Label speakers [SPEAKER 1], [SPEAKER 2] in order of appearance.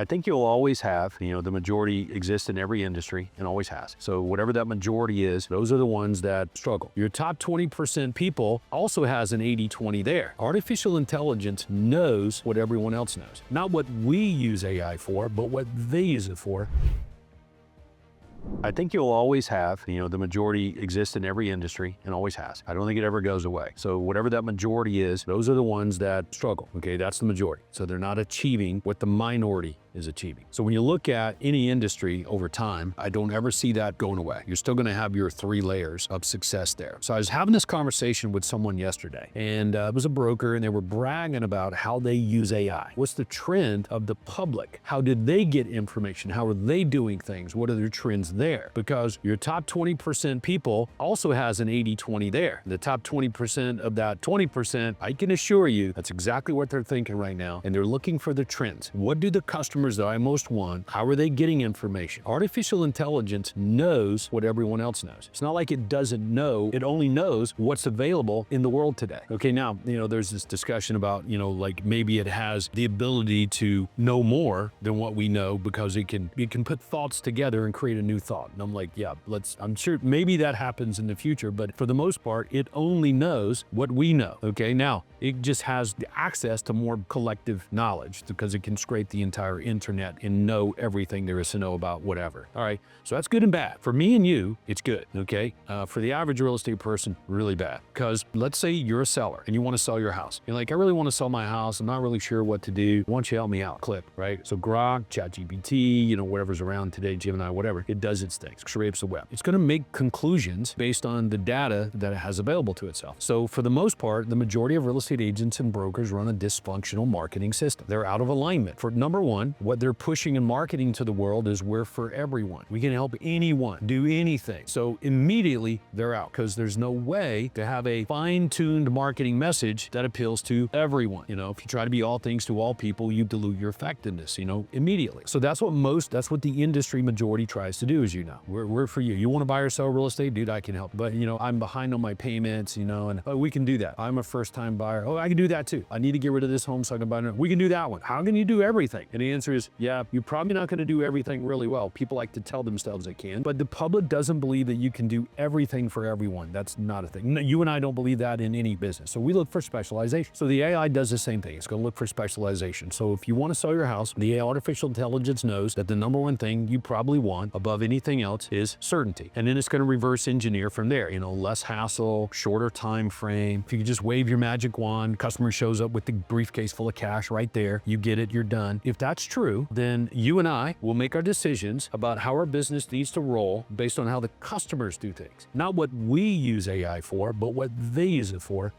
[SPEAKER 1] I think you'll always have, the majority exists in every industry and always has. So whatever that majority is, those are the ones that struggle. Your top 20% people also has an 80-20 there. Artificial intelligence knows what everyone else knows. Not what we use AI for, but what they use it for. I think you'll always have, the majority exists in every industry and always has. I don't think it ever goes away. So whatever that majority is, those are the ones that struggle. Okay, that's the majority. So they're not achieving what the minority is achieving. So when you look at any industry over time, I don't ever see that going away. You're still going to have your 3 layers of success there. So I was having this conversation with someone yesterday, and it was a broker, and they were bragging about how they use AI. What's the trend of the public? How did they get information? How are they doing things? What are their trends there? Because your top 20% people also has an 80-20 there. The top 20% of that 20%, I can assure you, that's exactly what they're thinking right now, and they're looking for the trends. What do the customers that I most want? How are they getting information? Artificial intelligence knows what everyone else knows. It's not like it doesn't know, it only knows what's available in the world today. Okay, now, there's this discussion about, like maybe it has the ability to know more than what we know because it can put thoughts together and create a new thought. And I'm like, yeah, I'm sure maybe that happens in the future, but for the most part, it only knows what we know. Okay, now it just has the access to more collective knowledge because it can scrape the entire internet and know everything there is to know about whatever. All right, so that's good and bad. For me and you, it's good, okay? For the average real estate person, really bad. Because let's say you're a seller and you want to sell your house. You're like, I really want to sell my house. I'm not really sure what to do. Why don't you help me out? Clip, right? So Grok, ChatGPT, whatever's around today, Gemini, whatever, it does its thing, scrapes the web. It's going to make conclusions based on the data that it has available to itself. So for the most part, the majority of real estate agents and brokers run a dysfunctional marketing system. They're out of alignment. For number one, what they're pushing and marketing to the world is we're for everyone. We can help anyone do anything. So immediately they're out because there's no way to have a fine-tuned marketing message that appeals to everyone. If you try to be all things to all people, you dilute your effectiveness, immediately. So that's what the industry majority tries to do, as we're for you. You want to buy or sell real estate? Dude, I can help. But, I'm behind on my payments, and we can do that. I'm a first-time buyer. Oh, I can do that too. I need to get rid of this home so I can buy another. We can do that one. How can you do everything? And the answer is, yeah, you're probably not going to do everything really well. People like to tell themselves they can, but the public doesn't believe that you can do everything for everyone. That's not a thing. You and I don't believe that in any business. So we look for specialization. So the AI does the same thing. It's going to look for specialization. So if you want to sell your house, the artificial intelligence knows that the number one thing you probably want above anything else is certainty. And then it's going to reverse engineer from there. Less hassle, shorter time frame. If you could just wave your magic wand, customer shows up with the briefcase full of cash right there. You get it, you're done. If that's true, then you and I will make our decisions about how our business needs to roll based on how the customers do things. Not what we use AI for, but what they use it for